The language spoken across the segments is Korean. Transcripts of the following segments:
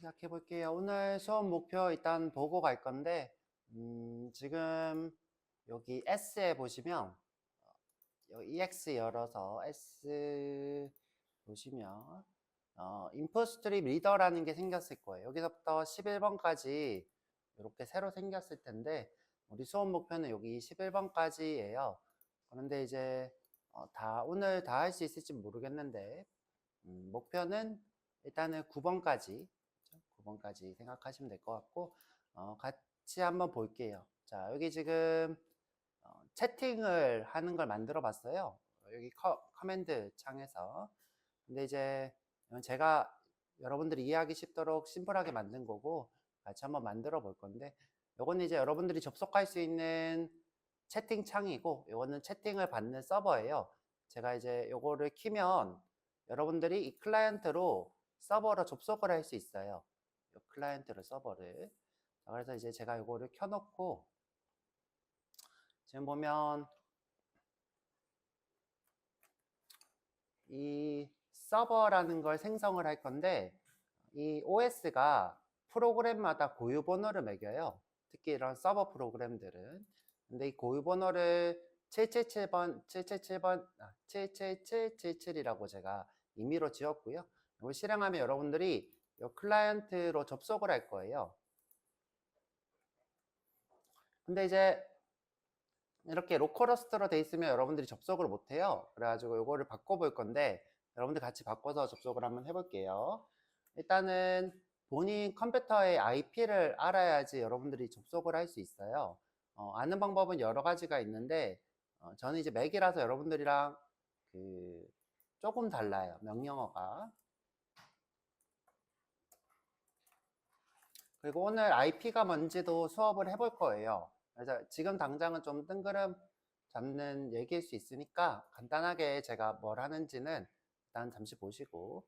시작해 볼게요. 오늘 수업 목표 일단 보고 갈 건데, 지금 여기 S에 보시면, 여기 EX 열어서 S 보시면, 인풋 스트립 리더라는 게 생겼을 거예요. 여기서부터 11번까지 이렇게 새로 생겼을 텐데, 우리 수업 목표는 여기 11번까지예요. 그런데 이제 오늘 다 할 수 있을지 모르겠는데, 목표는 일단은 9번까지 9번까지 생각하시면 될 것 같고, 같이 한번 볼게요. 자, 여기 지금 채팅을 하는 걸 만들어 봤어요. 여기 커맨드 창에서. 근데 이제 이건 제가 여러분들이 이해하기 쉽도록 심플하게 만든 거고, 같이 한번 만들어 볼 건데, 요거는 이제 여러분들이 접속할 수 있는 채팅 창이고, 요거는 채팅을 받는 서버예요. 제가 이제 요거를 키면 여러분들이 이 클라이언트로 서버로 접속을 할 수 있어요. 이 클라이언트로 서버를. 자, 그래서 이제 제가 요거를 켜놓고, 지금 보면 이 서버라는 걸 생성을 할 건데, 이 OS가 프로그램마다 고유 번호를 매겨요. 특히 이런 서버 프로그램들은. 근데 이 고유 번호를 777번, 777번, 77777이라고 제가 임의로 지었고요. 이걸 실행하면 여러분들이 이 클라이언트로 접속을 할 거예요. 근데 이제 이렇게 로컬호스트로 돼 있으면 여러분들이 접속을 못 해요. 그래가지고 이거를 바꿔볼 건데, 여러분들 같이 바꿔서 접속을 한번 해볼게요. 일단은 본인 컴퓨터의 IP를 알아야지 여러분들이 접속을 할 수 있어요. 아는 방법은 여러 가지가 있는데, 저는 이제 맥이라서 여러분들이랑 조금 달라요. 명령어가. 그리고 오늘 IP가 뭔지도 수업을 해볼 거예요. 그래서 지금 당장은 좀 뜬구름 잡는 얘기일 수 있으니까 간단하게 제가 뭘 하는지는 일단 잠시 보시고,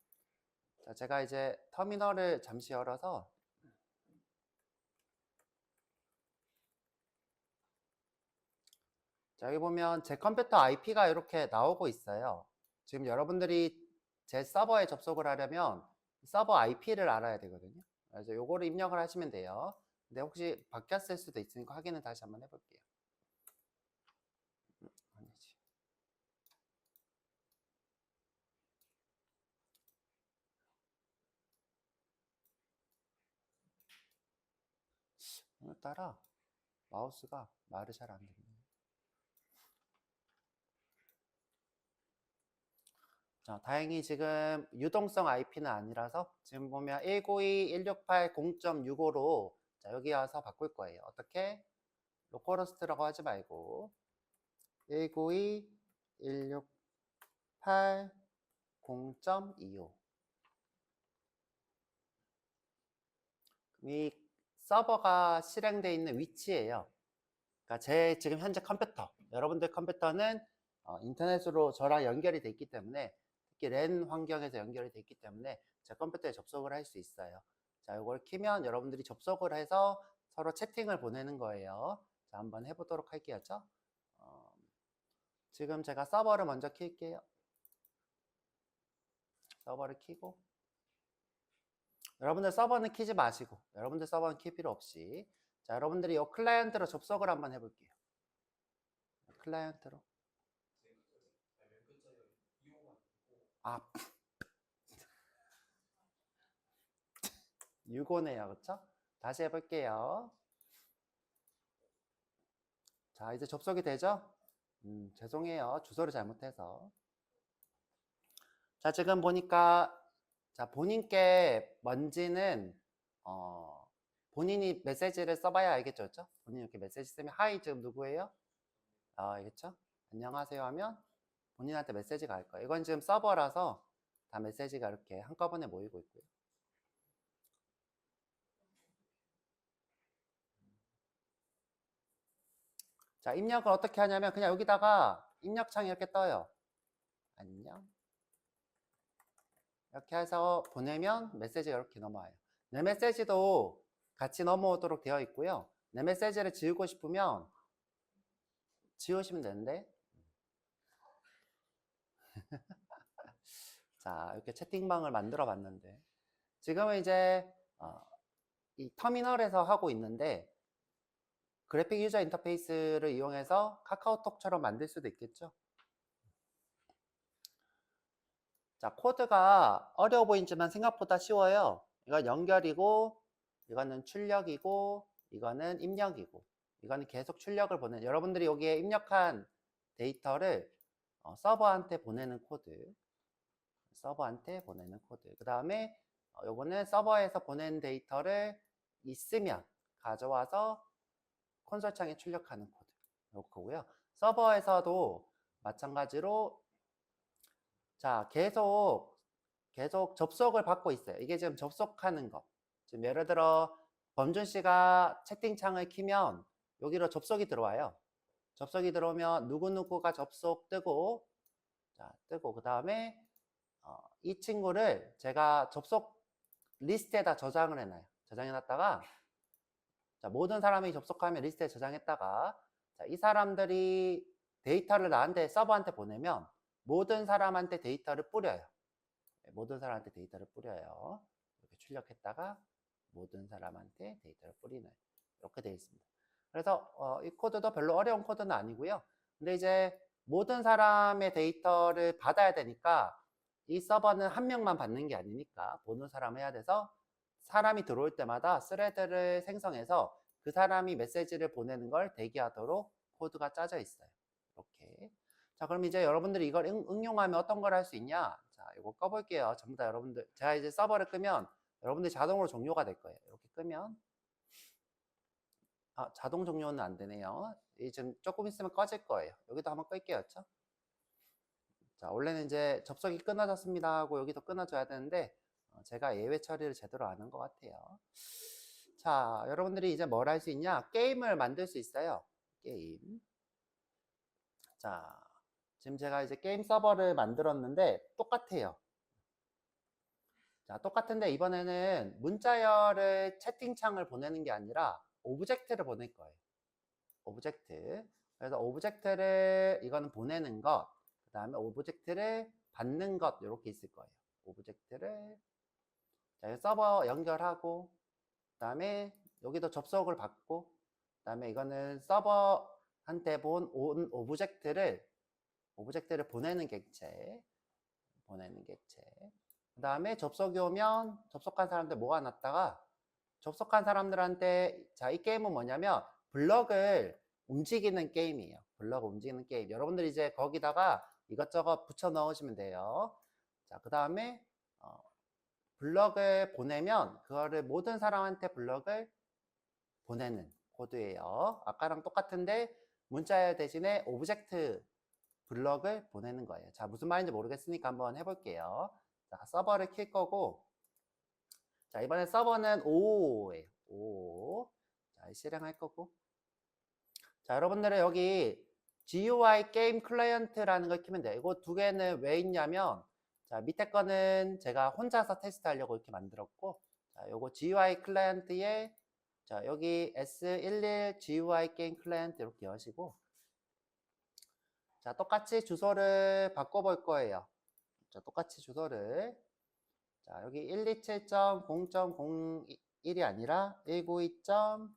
자, 제가 이제 터미널을 잠시 열어서, 자, 여기 보면 제 컴퓨터 IP가 이렇게 나오고 있어요. 지금 여러분들이 제 서버에 접속을 하려면 서버 IP를 알아야 되거든요. 그래서 요거를 입력을 하시면 돼요. 근데 혹시 바뀌었을 수도 있으니까 확인을 다시 한번 해볼게요. 아니지. 오늘따라 마우스가 말을 잘 안 듣네. 자, 다행히 지금 유동성 IP는 아니라서 지금 보면 192.168.0.65로 자, 여기 와서 바꿀 거예요. 어떻게? 로컬호스트라고 하지 말고 192.168.0.25. 이 서버가 실행되어 있는 위치예요. 그러니까 제 지금 현재 컴퓨터, 여러분들 컴퓨터는 인터넷으로 저랑 연결이 돼 있기 때문에, 특히 랜 환경에서 연결이 돼 있기 때문에 제 컴퓨터에 접속을 할 수 있어요. 자, 이걸 키면 여러분들이 접속을 해서 서로 채팅을 보내는 거예요. 자, 한번 해보도록 할게요. 지금 제가 서버를 먼저 킬게요. 서버를 키고, 여러분들 서버는 키지 마시고, 여러분들 서버는 킬 필요 없이, 자, 여러분들이 이 클라이언트로 접속을 한번 해볼게요. 클라이언트로. 아, 6호네요. 그쵸? 다시 해볼게요. 자, 이제 접속이 되죠? 죄송해요. 주소를 잘못해서. 자, 지금 보니까, 자, 본인께 뭔지는, 본인이 메시지를 써봐야 알겠죠? 그쵸? 본인이 이렇게 메시지 쓰면, 하이, 지금 누구예요? 알겠죠? 안녕하세요 하면 본인한테 메시지가 갈 거예요. 이건 지금 서버라서 다 메시지가 이렇게 한꺼번에 모이고 있고요. 자, 입력을 어떻게 하냐면 그냥 여기다가 입력창이 이렇게 떠요. 안녕. 이렇게 해서 보내면 메시지가 이렇게 넘어와요. 내 메시지도 같이 넘어오도록 되어 있고요. 내 메시지를 지우고 싶으면 지우시면 되는데, 자, 이렇게 채팅방을 만들어 봤는데, 지금은 이제 이 터미널에서 하고 있는데 그래픽 유저 인터페이스를 이용해서 카카오톡처럼 만들 수도 있겠죠. 자, 코드가 어려워 보이지만 생각보다 쉬워요. 이건 연결이고, 이거는 출력이고, 이거는 입력이고, 이거는 계속 출력을 보내는, 여러분들이 여기에 입력한 데이터를 서버한테 보내는 코드. 서버한테 보내는 코드. 그 다음에 요거는 서버에서 보낸 데이터를 있으면 가져와서 콘솔 창에 출력하는 코드. 요거고요. 서버에서도 마찬가지로 자, 계속 접속을 받고 있어요. 이게 지금 접속하는 거. 지금 예를 들어 범준 씨가 채팅창을 키면 여기로 접속이 들어와요. 접속이 들어오면 누구누구가 접속 뜨고, 자, 뜨고 그 다음에 이 친구를 제가 접속 리스트에다 저장을 해놔요. 저장해놨다가 자, 모든 사람이 접속하면 리스트에 저장했다가 자, 이 사람들이 데이터를 나한테 서버한테 보내면 모든 사람한테 데이터를 뿌려요. 모든 사람한테 데이터를 뿌려요. 이렇게 출력했다가 모든 사람한테 데이터를 뿌리는 이렇게 되어 있습니다. 그래서 이 코드도 별로 어려운 코드는 아니고요. 근데 이제 모든 사람의 데이터를 받아야 되니까 이 서버는 한 명만 받는 게 아니니까 보는 사람 해야 돼서 사람이 들어올 때마다 스레드를 생성해서 그 사람이 메시지를 보내는 걸 대기하도록 코드가 짜져 있어요. 이렇게. 자, 그럼 이제 여러분들이 이걸 응용하면 어떤 걸 할 수 있냐? 자, 이거 꺼볼게요. 전부 다 여러분들. 제가 이제 서버를 끄면 여러분들이 자동으로 종료가 될 거예요. 이렇게 끄면. 자동 종료는 안 되네요. 지금 조금 있으면 꺼질 거예요. 여기도 한번 끌게요. 그렇죠? 자, 원래는 이제 접속이 끊어졌습니다 하고 여기도 끊어져야 되는데 제가 예외 처리를 제대로 안 한 것 같아요. 자, 여러분들이 이제 뭘 할 수 있냐? 게임을 만들 수 있어요. 게임. 자, 지금 제가 이제 게임 서버를 만들었는데 똑같아요. 자, 똑같은데 이번에는 문자열을 채팅창을 보내는 게 아니라 오브젝트를 보낼 거예요. 오브젝트. 그래서 오브젝트를 이거는 보내는 것, 그 다음에 오브젝트를 받는 것 이렇게 있을 거예요. 오브젝트를 자, 서버 연결하고, 그 다음에 여기도 접속을 받고, 그 다음에 이거는 서버한테 본 오브젝트를 보내는 객체, 그 다음에 접속이 오면 접속한 사람들 모아놨다가 접속한 사람들한테 자, 이 게임은 뭐냐면 블럭을 움직이는 게임이에요. 블럭 움직이는 게임. 여러분들 이제 거기다가 이것저것 붙여 넣으시면 돼요. 자, 그 다음에 블럭을 보내면 그거를 모든 사람한테 블럭을 보내는 코드예요. 아까랑 똑같은데 문자 대신에 오브젝트 블럭을 보내는 거예요. 자, 무슨 말인지 모르겠으니까 한번 해볼게요. 자, 서버를 킬 거고, 자, 이번에 서버는 5예요. 5. 자, 실행할 거고. 자, 여러분들은 여기 GUI 게임 클라이언트라는 걸 키면 돼요. 이거 두 개는 왜 있냐면, 자, 밑에 거는 제가 혼자서 테스트하려고 이렇게 만들었고, 자, 요거 GUI 클라이언트에, 자, 여기 S11 GUI 게임 클라이언트 이렇게 여시고, 자, 똑같이 주소를 바꿔볼 거예요. 자, 똑같이 주소를. 자, 여기 127.0.01이 아니라 192.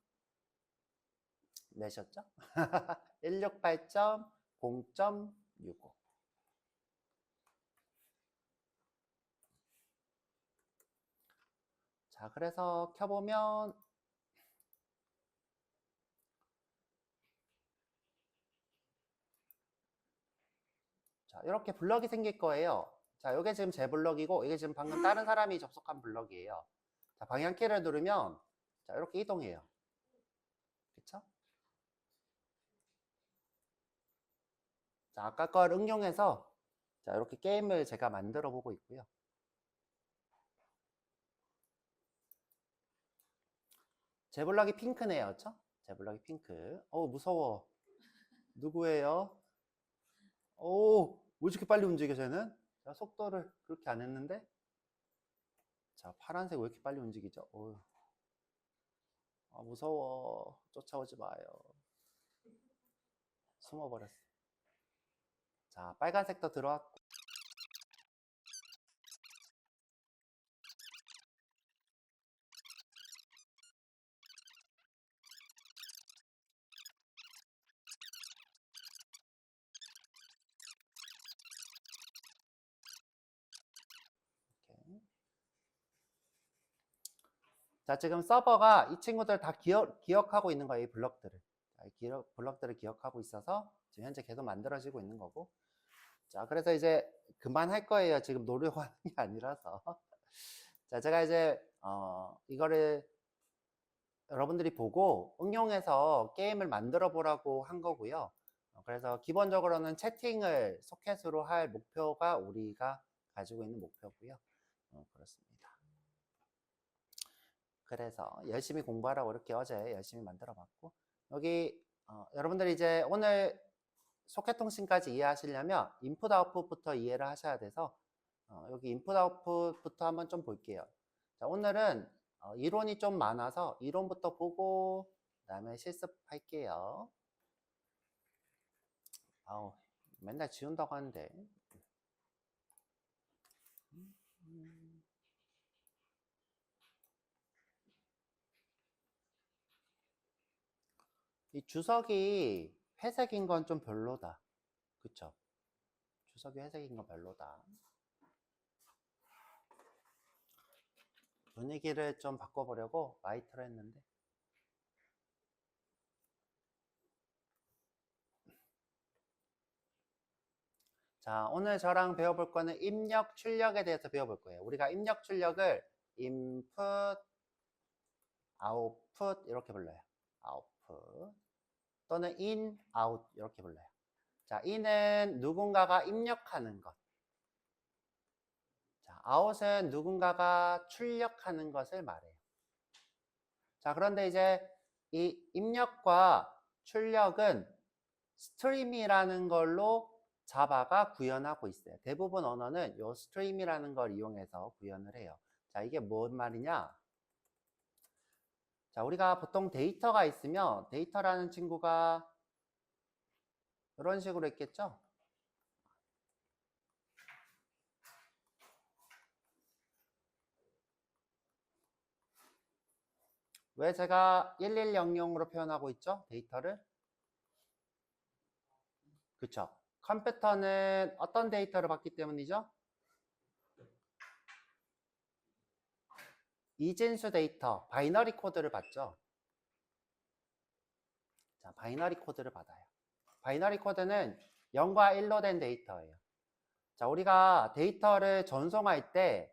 몇이었죠? 168.0.65. 자, 그래서 켜보면 자, 이렇게 블럭이 생길 거예요. 자, 이게 지금 제 블럭이고 이게 지금 방금 다른 사람이 접속한 블럭이에요. 자, 방향키를 누르면 자, 이렇게 이동해요. 그쵸? 자, 아까 걸 응용해서 자, 이렇게 게임을 제가 만들어 보고 있고요. 제 블럭이 핑크네요. 그쵸? 제 블럭이 핑크. 무서워. 누구예요? 왜 이렇게 빨리 움직여, 쟤는? 자, 속도를 그렇게 안 했는데? 자, 파란색 왜 이렇게 빨리 움직이죠? 무서워. 쫓아오지 마요. 숨어버렸어. 자, 빨간색도 들어왔고. 자, 지금 서버가 이 친구들 다 기억하고 있는 거예요, 이 블럭들을. 자, 블럭들을 기억하고 있어서 지금 현재 계속 만들어지고 있는 거고. 자, 그래서 이제 그만할 거예요. 지금 노려고 하는 게 아니라서. 자, 제가 이제 이거를 여러분들이 보고 응용해서 게임을 만들어 보라고 한 거고요. 그래서 기본적으로는 채팅을 소켓으로 할 목표가 우리가 가지고 있는 목표고요. 그렇습니다. 그래서 열심히 공부하라고 이렇게 어제 열심히 만들어 봤고, 여기 여러분들이 이제 오늘 소켓 통신까지 이해하시려면 인풋 아웃풋부터 이해를 하셔야 돼서 여기 인풋 아웃풋부터 한번 좀 볼게요. 자, 오늘은 이론이 좀 많아서 이론부터 보고 그다음에 실습할게요. 아우, 맨날 지운다고 하는데. 이 주석이 회색인 건 좀 별로다. 그쵸? 주석이 회색인 건 별로다. 분위기를 좀 바꿔보려고 라이트로 했는데. 자, 오늘 저랑 배워볼 거는 입력, 출력에 대해서 배워볼 거예요. 우리가 입력, 출력을 input, output 이렇게 불러요. output 또는 in, out 이렇게 불러요. 자, in은 누군가가 입력하는 것. 자, out은 누군가가 출력하는 것을 말해요. 자, 그런데 이제 이 입력과 출력은 스트림이라는 걸로 자바가 구현하고 있어요. 대부분 언어는 이 스트림이라는 걸 이용해서 구현을 해요. 자, 이게 뭔 말이냐? 자, 우리가 보통 데이터가 있으면 데이터라는 친구가 이런 식으로 있겠죠? 왜 제가 1100으로 표현하고 있죠? 데이터를? 그쵸? 컴퓨터는 어떤 데이터를 받기 때문이죠? 이진수 데이터, 바이너리 코드를 받죠. 자, 바이너리 코드를 받아요. 바이너리 코드는 0과 1로 된 데이터예요. 자, 우리가 데이터를 전송할 때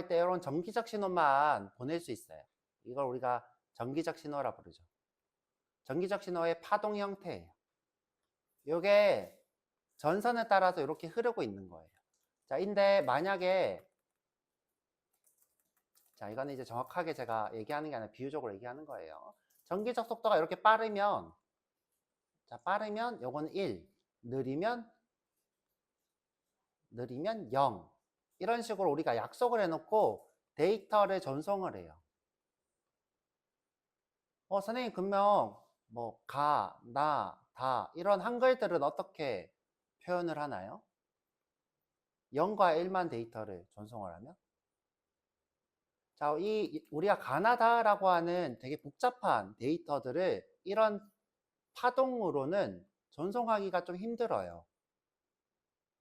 이런 정기적 신호만 보낼 수 있어요. 이걸 우리가 정기적 신호라 부르죠. 정기적 신호의 파동 형태예요. 이게 전선에 따라서 이렇게 흐르고 있는 거예요. 자, 근데 만약에 자, 이거는 이제 정확하게 제가 얘기하는 게 아니라 비유적으로 얘기하는 거예요. 전기적 속도가 이렇게 빠르면 자, 빠르면 요거는 1, 느리면 0 이런 식으로 우리가 약속을 해놓고 데이터를 전송을 해요. 선생님 분명 뭐 가, 나, 다 이런 한글들은 어떻게 표현을 하나요? 0과 1만 데이터를 전송을 하면? 자, 우리가 가나다라고 하는 되게 복잡한 데이터들을 이런 파동으로는 전송하기가 좀 힘들어요.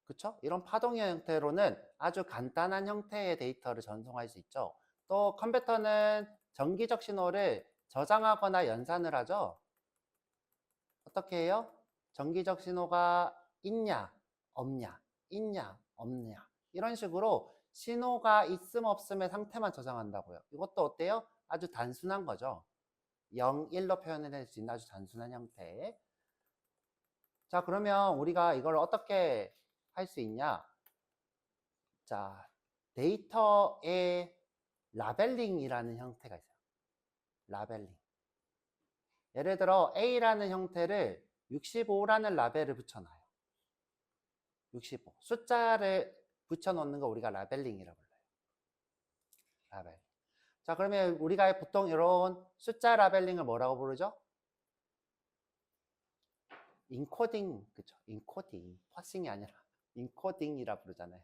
그쵸? 이런 파동 형태로는 아주 간단한 형태의 데이터를 전송할 수 있죠. 또 컴퓨터는 정기적 신호를 저장하거나 연산을 하죠. 어떻게 해요? 정기적 신호가 있냐, 없냐, 있냐, 없냐. 이런 식으로 신호가 있음 없음의 상태만 저장한다고요. 이것도 어때요? 아주 단순한 거죠. 0, 1로 표현해낼 수 있는 아주 단순한 형태. 자, 그러면 우리가 이걸 어떻게 할 수 있냐? 자, 데이터의 라벨링이라는 형태가 있어요. 라벨링. 예를 들어 A라는 형태를 65라는 라벨을 붙여놔요. 65. 숫자를 붙여놓는 거 우리가 라벨링이라고 불러요. 라벨. 자, 그러면 우리가 보통 이런 숫자 라벨링을 뭐라고 부르죠? 인코딩, 그쵸? 인코딩. 파싱이 아니라 인코딩이라 부르잖아요.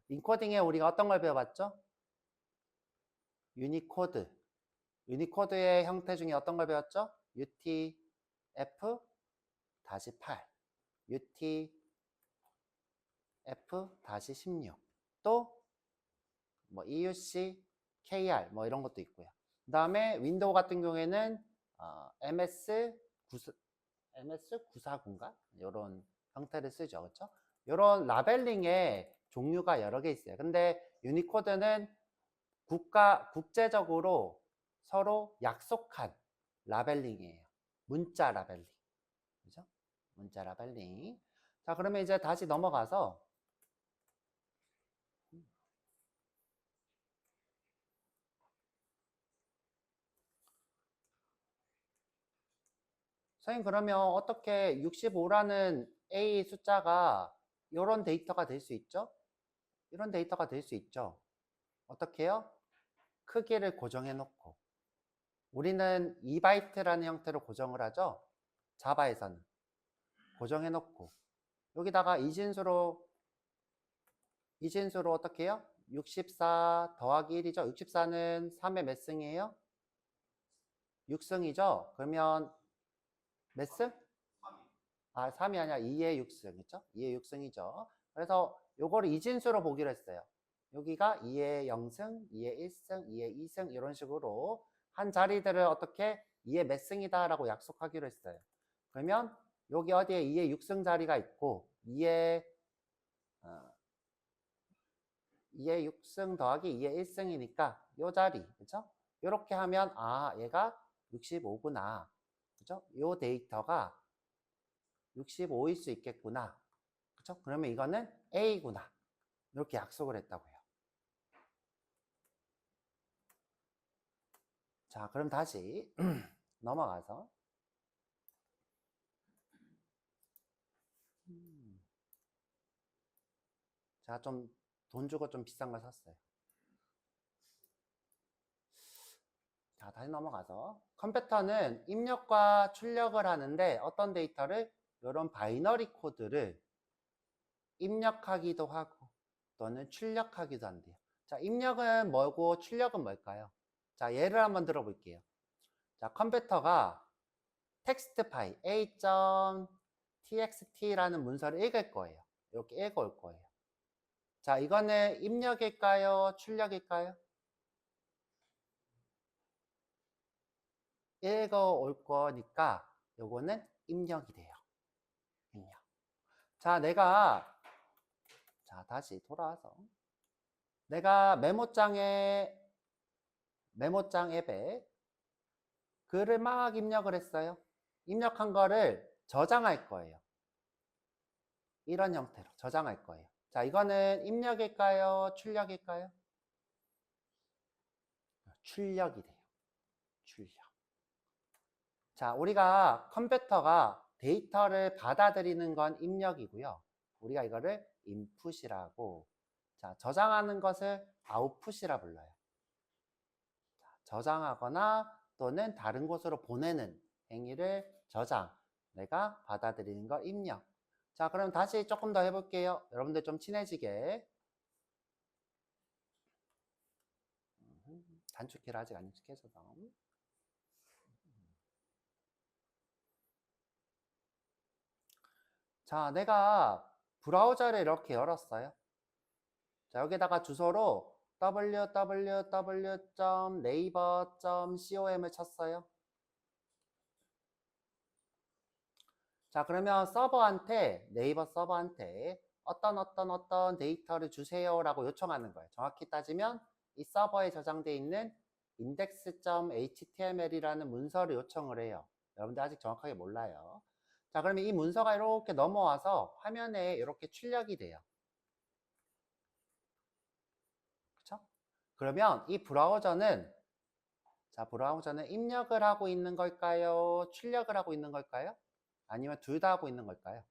인코딩에 우리가 어떤 걸 배워봤죠? 유니코드. 유니코드의 형태 중에 어떤 걸 배웠죠? UTF-8, UTF-16, 또 뭐 EUC KR 뭐 이런 것도 있고요. 그 다음에 윈도우 같은 경우에는 MS949인가? 이런 형태를 쓰죠. 그렇죠? 이런 라벨링의 종류가 여러 개 있어요. 근데 유니코드는 국제적으로 서로 약속한 라벨링이에요. 문자 라벨링. 그죠? 문자 라벨링. 자, 그러면 이제 다시 넘어가서 선생님, 그러면 어떻게 65라는 A 숫자가 이런 데이터가 될 수 있죠? 이런 데이터가 될 수 있죠. 어떻게 해요? 크기를 고정해 놓고. 우리는 2바이트라는 형태로 고정을 하죠. 자바에서는. 고정해 놓고. 여기다가 이진수로 어떻게 해요? 64 더하기 1이죠. 64는 3의 몇 승이에요? 6승이죠. 그러면 몇 승? 3이 아니라 2의 6승, 있죠? 2의 6승이죠. 그래서 요거를 이진수로 보기로 했어요. 여기가 2의 0승, 2의 1승, 2의 2승 이런 식으로 한 자리들을 어떻게 2의 몇 승이다 라고 약속하기로 했어요. 그러면 여기 어디에 2의 6승 자리가 있고 2의 6승 더하기 2의 1승이니까 요 자리, 그죠? 이렇게 하면 얘가 65구나. 그죠? 요 데이터가 65일 수 있겠구나. 그쵸? 그러면 이거는 A구나. 이렇게 약속을 했다고요. 자, 그럼 다시 넘어가서 제가 좀 돈 주고 좀 비싼 걸 샀어요. 자, 다시 넘어가서 컴퓨터는 입력과 출력을 하는데 어떤 데이터를 이런 바이너리 코드를 입력하기도 하고 또는 출력하기도 한대요. 자, 입력은 뭐고 출력은 뭘까요? 자, 예를 한번 들어볼게요. 자, 컴퓨터가 텍스트 파일 a.txt라는 문서를 읽을 거예요. 이렇게 읽어올 거예요. 자, 이거는 입력일까요? 출력일까요? 읽어올 거니까 요거는 입력이 돼요. 입력. 자, 다시 돌아와서 내가 메모장 앱에 글을 막 입력을 했어요. 입력한 거를 저장할 거예요. 이런 형태로 저장할 거예요. 자, 이거는 입력일까요? 출력일까요? 출력이 돼요. 출력. 자, 우리가 컴퓨터가 데이터를 받아들이는 건 입력이고요. 우리가 이거를 인풋이라고, 자, 저장하는 것을 아웃풋이라 불러요. 자, 저장하거나 또는 다른 곳으로 보내는 행위를 저장, 내가 받아들이는 걸 입력. 자, 그럼 다시 조금 더 해볼게요. 여러분들 좀 친해지게. 단축키를 아직 안 익숙해져서. 자, 내가 브라우저를 이렇게 열었어요. 자, 여기다가 주소로 www.naver.com을 쳤어요. 자, 그러면 네이버 서버한테 어떤 데이터를 주세요라고 요청하는 거예요. 정확히 따지면 이 서버에 저장되어 있는 index.html이라는 문서를 요청을 해요. 여러분들 아직 정확하게 몰라요. 자, 그러면 이 문서가 이렇게 넘어와서 화면에 이렇게 출력이 돼요. 그쵸? 그러면 이 브라우저는 입력을 하고 있는 걸까요? 출력을 하고 있는 걸까요? 아니면 둘 다 하고 있는 걸까요?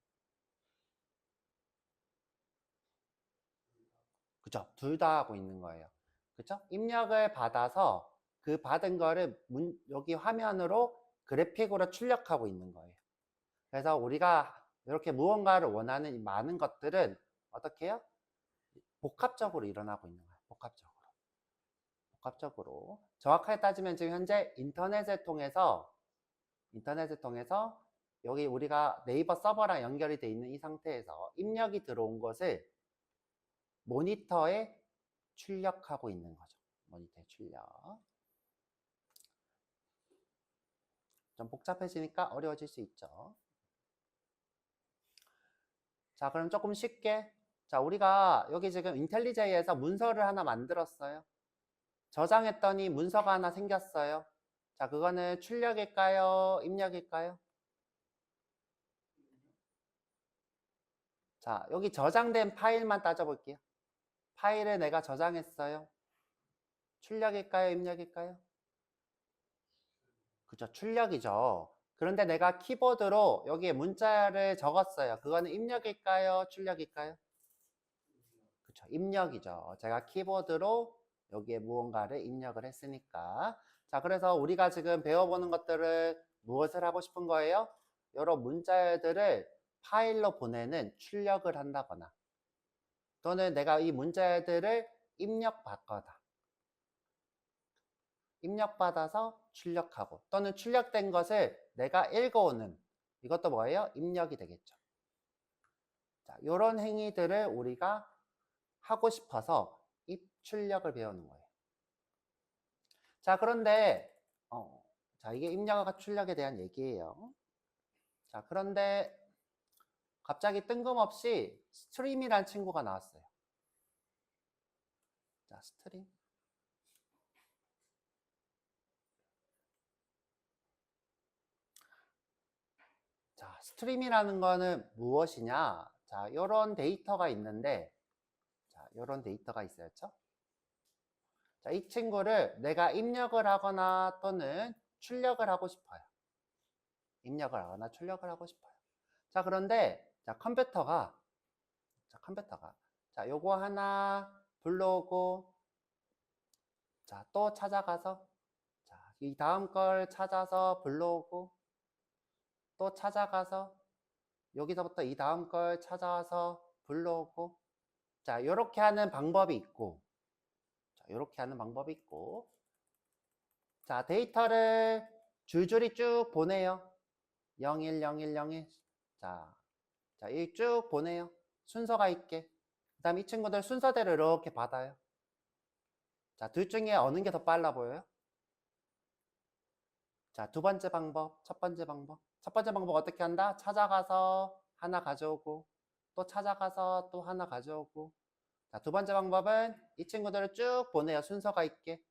그쵸? 둘 다 하고 있는 거예요. 그쵸? 입력을 받아서 그 받은 거를 여기 화면으로 그래픽으로 출력하고 있는 거예요. 그래서 우리가 이렇게 무언가를 원하는 많은 것들은 어떻게 해요? 복합적으로 일어나고 있는 거예요. 복합적으로. 정확하게 따지면 지금 현재 인터넷을 통해서 여기 우리가 네이버 서버랑 연결이 돼 있는 이 상태에서 입력이 들어온 것을 모니터에 출력하고 있는 거죠. 모니터의 출력. 좀 복잡해지니까 어려워질 수 있죠. 자, 그럼 조금 쉽게. 자, 우리가 여기 지금 인텔리제이에서 문서를 하나 만들었어요. 저장했더니 문서가 하나 생겼어요. 자, 그거는 출력일까요? 입력일까요? 자, 여기 저장된 파일만 따져볼게요. 파일을 내가 저장했어요. 출력일까요? 입력일까요? 그죠, 출력이죠. 그런데 내가 키보드로 여기에 문자를 적었어요. 그거는 입력일까요? 출력일까요? 그쵸, 입력이죠. 제가 키보드로 여기에 무언가를 입력을 했으니까. 자, 그래서 우리가 지금 배워보는 것들을 무엇을 하고 싶은 거예요? 여러 문자열들을 파일로 보내는 출력을 한다거나, 또는 내가 이 문자열들을 입력받거나, 입력받아서 출력하고, 또는 출력된 것을 내가 읽어오는, 이것도 뭐예요? 입력이 되겠죠. 자, 이런 행위들을 우리가 하고 싶어서 입출력을 배우는 거예요. 자, 그런데 자, 이게 입력과 출력에 대한 얘기예요. 자, 그런데 갑자기 뜬금없이 스트림이라는 친구가 나왔어요. 자, 스트림. 자, 스트림이라는 거는 무엇이냐? 자, 이런 데이터가 있는데, 자, 이런 데이터가 있었죠? 자, 이 친구를 내가 입력을 하거나 또는 출력을 하고 싶어요. 입력을 하거나 출력을 하고 싶어요. 자, 그런데 자, 컴퓨터가 자, 요거 하나 불러오고, 자, 또 찾아가서, 자, 이 다음 걸 찾아서 불러오고, 또 찾아가서 여기서부터 이 다음 걸 찾아와서 불러오고, 자, 요렇게 하는 방법이 있고, 자, 요렇게 하는 방법이 있고, 자, 데이터를 줄줄이 쭉 보내요. 01, 01, 01. 자, 이 쭉 보내요. 순서가 있게. 그 다음 이 친구들 순서대로 이렇게 받아요. 자, 둘 중에 어느 게 더 빨라 보여요? 자, 두 번째 방법, 첫 번째 방법. 첫 번째 방법 어떻게 한다? 찾아가서 하나 가져오고, 또 찾아가서 또 하나 가져오고. 자, 두 번째 방법은 이 친구들을 쭉 보내요. 순서가 있게.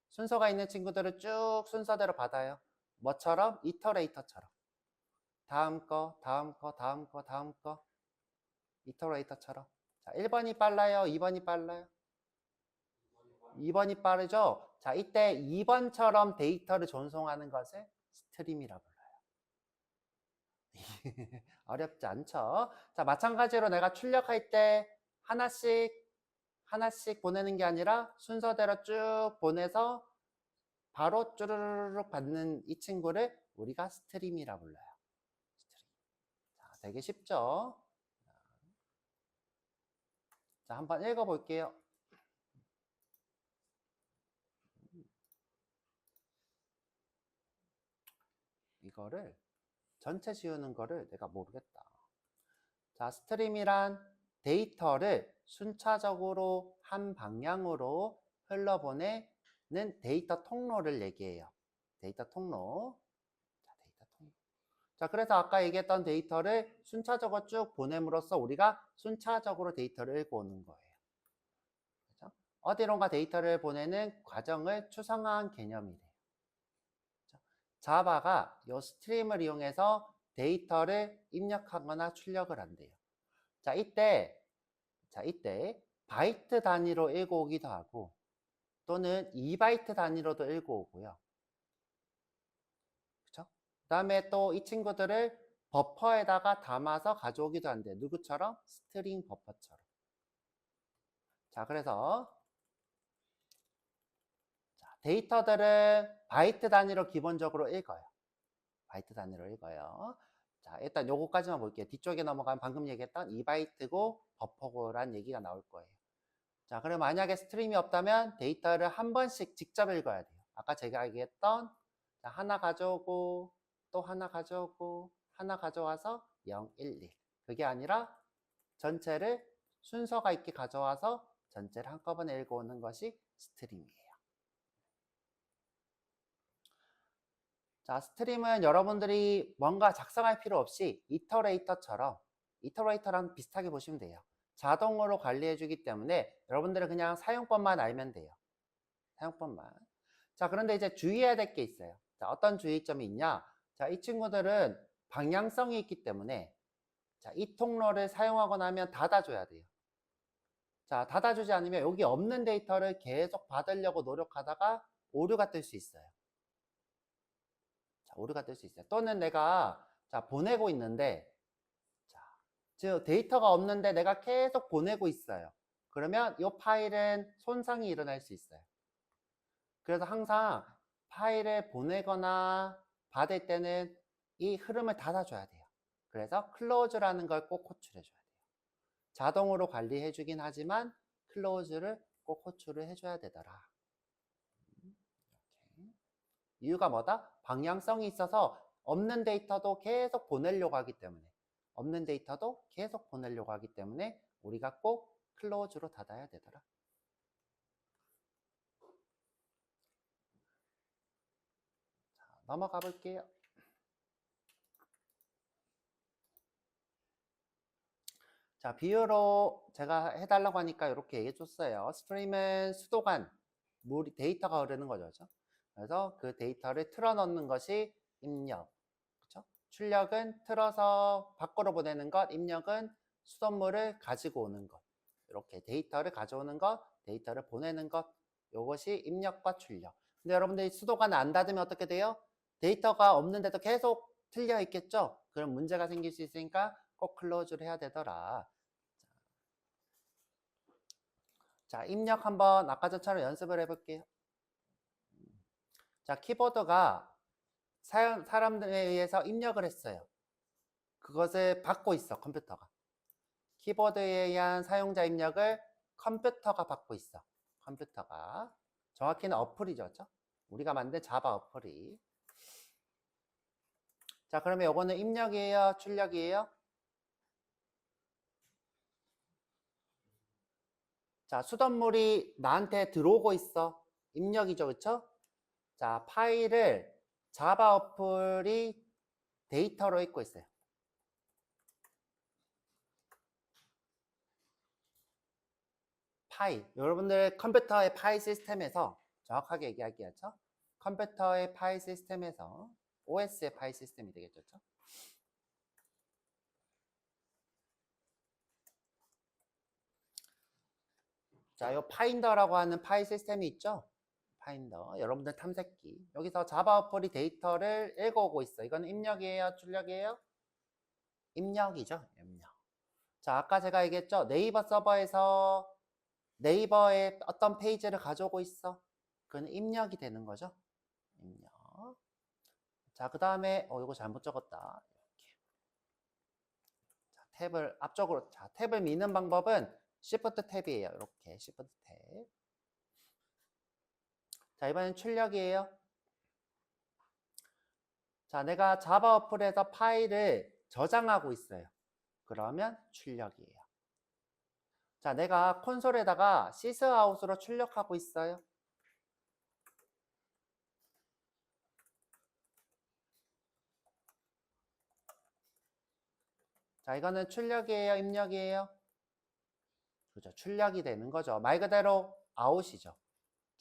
순서가 있는 친구들을 쭉 순서대로 받아요. 뭐처럼? 이터레이터처럼. 다음 거, 다음 거, 다음 거, 다음 거. 이터레이터처럼. 자, 1번이 빨라요? 2번이 빨라요? 2번이 빠르죠? 자, 이때 2번처럼 데이터를 전송하는 것을 스트림이라고 불러요. 어렵지 않죠? 자, 마찬가지로 내가 출력할 때 하나씩 보내는 게 아니라 순서대로 쭉 보내서 바로 쭈르륵 받는 이 친구를 우리가 스트림이라 불러요. 스트림. 자, 되게 쉽죠? 자, 한번 읽어볼게요. 이거를 전체 지우는 거를 내가 모르겠다. 자, 스트림이란 데이터를 순차적으로 한 방향으로 흘러보내는 데이터 통로를 얘기해요. 데이터 통로. 자, 데이터 통로. 자, 그래서 아까 얘기했던 데이터를 순차적으로 쭉 보냄으로써 우리가 순차적으로 데이터를 읽어오는 거예요. 그렇죠? 어디론가 데이터를 보내는 과정을 추상화한 개념이래요. 그렇죠? 자바가 이 스트림을 이용해서 데이터를 입력하거나 출력을 한대요. 자, 이때 바이트 단위로 읽어오기도 하고, 또는 2바이트 단위로도 읽어오고요. 그쵸? 그 다음에 또 이 친구들을 버퍼에다가 담아서 가져오기도 한대요. 누구처럼? 스트링 버퍼처럼. 자, 그래서 데이터들은 바이트 단위로 기본적으로 읽어요. 바이트 단위로 읽어요. 자, 일단 요거까지만 볼게요. 뒤쪽에 넘어가면 방금 얘기했던 2바이트고 버퍼고라는 얘기가 나올 거예요. 자, 그럼 만약에 스트림이 없다면 데이터를 한 번씩 직접 읽어야 돼요. 아까 제가 얘기했던 자, 하나 가져오고 또 하나 가져오고 하나 가져와서 0, 1, 1. 그게 아니라 전체를 순서가 있게 가져와서 전체를 한꺼번에 읽어오는 것이 스트림이에요. 자, 스트림은 여러분들이 뭔가 작성할 필요 없이 이터레이터랑 비슷하게 보시면 돼요. 자동으로 관리해 주기 때문에 여러분들은 그냥 사용법만 알면 돼요. 사용법만. 자, 그런데 이제 주의해야 될 게 있어요. 자, 어떤 주의점이 있냐? 자, 이 친구들은 방향성이 있기 때문에 자, 이 통로를 사용하고 나면 닫아줘야 돼요. 자, 닫아주지 않으면 여기 없는 데이터를 계속 받으려고 노력하다가 오류가 뜰 수 있어요. 자, 오류가 뜰 수 있어요. 또는 내가 자, 보내고 있는데 자, 즉 데이터가 없는데 내가 계속 보내고 있어요. 그러면 이 파일은 손상이 일어날 수 있어요. 그래서 항상 파일을 보내거나 받을 때는 이 흐름을 닫아줘야 돼요. 그래서 클로즈라는 걸 꼭 호출해줘야 돼요. 자동으로 관리해주긴 하지만 클로즈를 꼭 호출을 해줘야 되더라. 이렇게. 이유가 뭐다? 방향성이 있어서 없는 데이터도 계속 보내려고 하기 때문에 우리가 꼭 클로즈로 닫아야 되더라. 자, 넘어가 볼게요. 자, 비유로 제가 해달라고 하니까 이렇게 얘기해 줬어요. 스트림은 수도관, 데이터가 흐르는 거죠. 그렇죠? 그래서 그 데이터를 틀어넣는 것이 입력. 그렇죠? 출력은 틀어서 밖으로 보내는 것, 입력은 수돗물을 가지고 오는 것. 이렇게 데이터를 가져오는 것, 데이터를 보내는 것. 이것이 입력과 출력. 근데 여러분들이 수도관 안 닫으면 어떻게 돼요? 데이터가 없는데도 계속 틀려 있겠죠? 그럼 문제가 생길 수 있으니까 꼭 클로즈를 해야 되더라. 자, 입력 한번 아까 전처럼 연습을 해볼게요. 자, 키보드가 사람들에 의해서 입력을 했어요. 그것을 받고 있어, 컴퓨터가. 키보드에 의한 사용자 입력을 컴퓨터가 받고 있어. 컴퓨터가. 정확히는 어플이죠, 그렇죠? 우리가 만든 자바 어플이. 자, 그러면 요거는 입력이에요, 출력이에요? 자, 수돗물이 나한테 들어오고 있어. 입력이죠, 그렇죠? 자, 파일을 자바 어플이 데이터로 읽고 있어요. 파일. 여러분들 컴퓨터의 파일 시스템에서 정확하게 얘기할게요. 그렇죠? 컴퓨터의 파일 시스템에서 OS의 파일 시스템이 되겠죠. 그렇죠? 자, 이 파인더라고 하는 파일 시스템이 있죠. 파인더. 여러분들 탐색기. 여기서 자바 어플이 데이터를 읽어오고 있어. 이건 입력이에요, 출력이에요? 입력이죠. 입력. 자, 아까 제가 얘기했죠. 네이버 서버에서 네이버의 어떤 페이지를 가져오고 있어. 그건 입력이 되는 거죠. 입력. 자, 그 다음에 이거 잘못 적었다. 이렇게. 자, 탭을 앞쪽으로. 자, 탭을 미는 방법은 Shift 탭이에요. 이렇게 Shift 탭. 자, 이번엔 출력이에요. 자, 내가 자바 어플에서 파일을 저장하고 있어요. 그러면 출력이에요. 자, 내가 콘솔에다가 시스아웃으로 출력하고 있어요. 자, 이거는 출력이에요, 입력이에요? 그죠, 출력이 되는 거죠. 말 그대로 아웃이죠.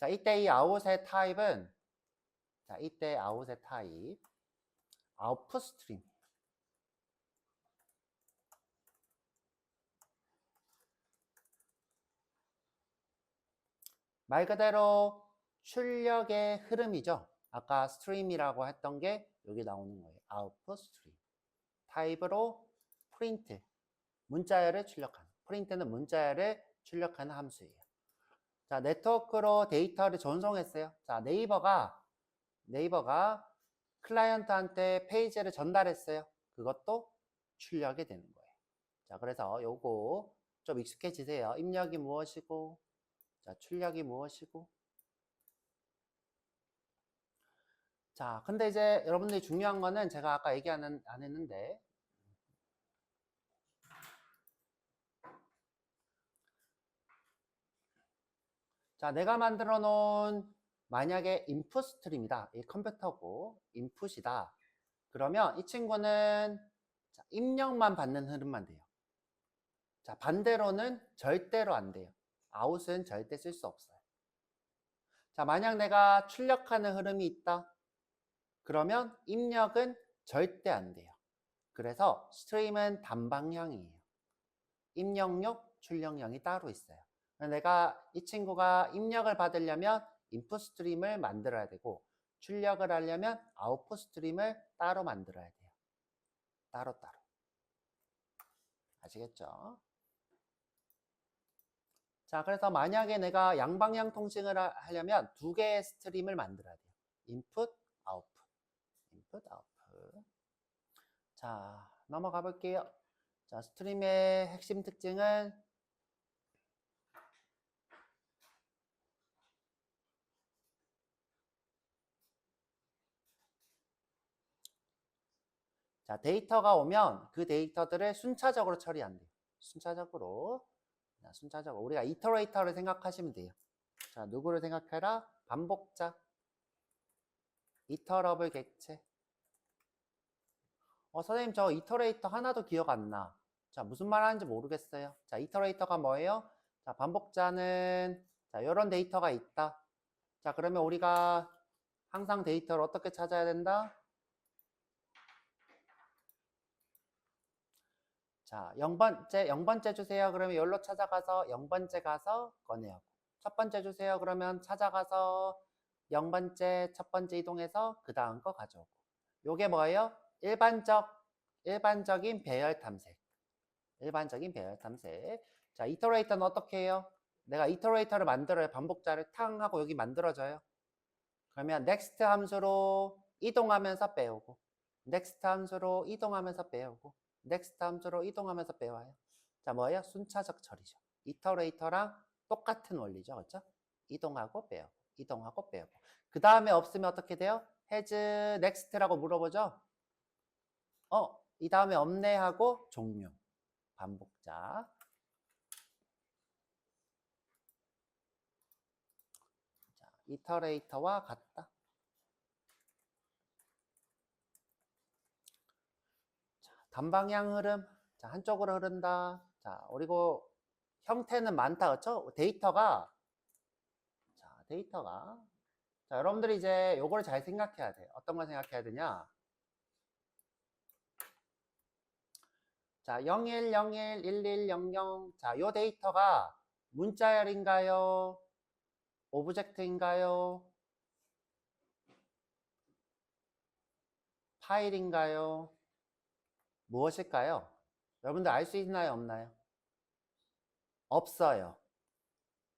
자, 이때 이 아웃의 타입은 자, 이때 아웃의 타입 아웃풋 스트림. 말 그대로 출력의 흐름이죠. 아까 스트림이라고 했던 게 여기 나오는 거예요. 아웃풋 스트림. 타입으로 프린트. 문자열을 출력하는. 프린트는 문자열을 출력하는 함수예요. 자, 네트워크로 데이터를 전송했어요. 자, 네이버가 클라이언트한테 페이지를 전달했어요. 그것도 출력이 되는 거예요. 자, 그래서 요거 좀 익숙해지세요. 입력이 무엇이고, 자, 출력이 무엇이고. 자, 근데 이제 여러분들이 중요한 거는 제가 아까 얘기 안 했는데, 자, 내가 만들어 놓은 만약에 인풋 스트림이다. 이 컴퓨터고 인풋이다. 그러면 이 친구는 자, 입력만 받는 흐름만 돼요. 자, 반대로는 절대로 안 돼요. 아웃은 절대 쓸 수 없어요. 자, 만약 내가 출력하는 흐름이 있다. 그러면 입력은 절대 안 돼요. 그래서 스트림은 단방향이에요. 입력용, 출력용이 따로 있어요. 내가 이 친구가 입력을 받으려면 인풋 스트림을 만들어야 되고 출력을 하려면 아웃풋 스트림을 따로 만들어야 돼요. 따로따로. 아시겠죠? 자, 그래서 만약에 내가 양방향 통신을 하려면 두 개의 스트림을 만들어야 돼요. 인풋, 아웃풋. 인풋, 아웃풋. 자, 넘어가 볼게요. 자, 스트림의 핵심 특징은 자, 데이터가 오면 그 데이터들을 순차적으로 처리한대요. 순차적으로. 자, 순차적으로. 우리가 이터레이터를 생각하시면 돼요. 자, 누구를 생각해라? 반복자. 이터러블 객체. 선생님, 저 이터레이터 하나도 기억 안 나. 자, 무슨 말 하는지 모르겠어요. 자, 이터레이터가 뭐예요? 자, 반복자는, 자, 이런 데이터가 있다. 자, 그러면 우리가 항상 데이터를 어떻게 찾아야 된다? 자, 0번째 주세요. 그러면 여기로 찾아가서 0번째 가서 꺼내요. 첫 번째 주세요. 그러면 찾아가서 0번째, 첫 번째 이동해서 그 다음 거 가져오고. 요게 뭐예요? 일반적인 배열 탐색. 일반적인 배열 탐색. 자, 이터레이터는 어떻게 해요? 내가 이터레이터를 만들어요. 반복자를 탕 하고 여기 만들어져요. 그러면 next 함수로 이동하면서 빼오고 next 함수로 이동하면서 빼오고 next 함수로 이동하면서 빼와요. 자, 뭐예요? 순차적 처리죠. 이터레이터랑 똑같은 원리죠. 그렇죠? 이동하고 빼오고 이동하고 빼오고 그 다음에 없으면 어떻게 돼요? has next라고 물어보죠. 이 다음에 없네 하고 종료. 반복자. 자, 이터레이터와 같다. 자, 단방향 흐름. 자, 한쪽으로 흐른다. 자, 그리고 형태는 많다. 그렇죠? 데이터가 자, 여러분들이 이제 요거를 잘 생각해야 돼요. 어떤 걸 생각해야 되냐? 자, 01, 01, 11, 00. 자, 요 데이터가 문자열인가요? 오브젝트인가요? 파일인가요? 무엇일까요? 여러분들 알 수 있나요? 없나요? 없어요.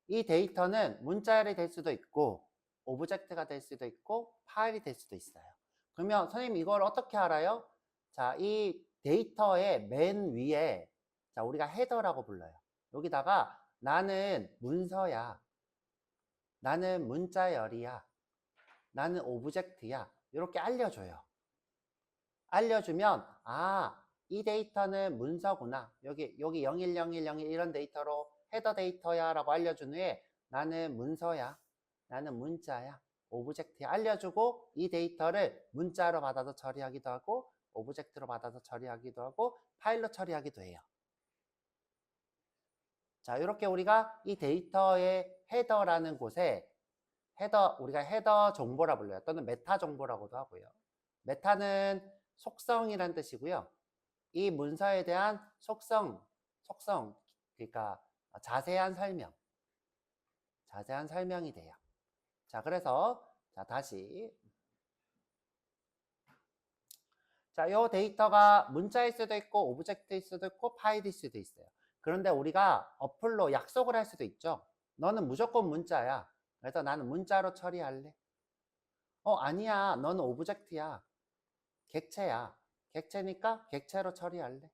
이 데이터는 문자열이 될 수도 있고 오브젝트가 될 수도 있고 파일이 될 수도 있어요. 그러면 선생님 이걸 어떻게 알아요? 자, 이 데이터의 맨 위에 자, 우리가 헤더라고 불러요. 여기다가 나는 문서야. 나는 문자열이야. 나는 오브젝트야. 이렇게 알려줘요. 알려주면 이 데이터는 문서구나. 여기 010101 이런 데이터로 헤더 데이터야 라고 알려준 후에 나는 문서야. 나는 문자야. 오브젝트야. 알려주고 이 데이터를 문자로 받아서 처리하기도 하고 오브젝트로 받아서 처리하기도 하고 파일로 처리하기도 해요. 자, 이렇게 우리가 이 데이터의 헤더라는 곳에 우리가 헤더 정보라 불러요. 또는 메타 정보라고도 하고요. 메타는 속성이란 뜻이고요. 이 문서에 대한 속성, 그러니까 자세한 설명이 돼요. 자, 그래서 자, 다시 자, 이 데이터가 문자일 수도 있고 오브젝트일 수도 있고 파일일 수도 있어요. 그런데 우리가 어플로 약속을 할 수도 있죠. 너는 무조건 문자야. 그래서 나는 문자로 처리할래. 아니야. 너는 오브젝트야. 객체야. 객체니까 객체로 처리할래.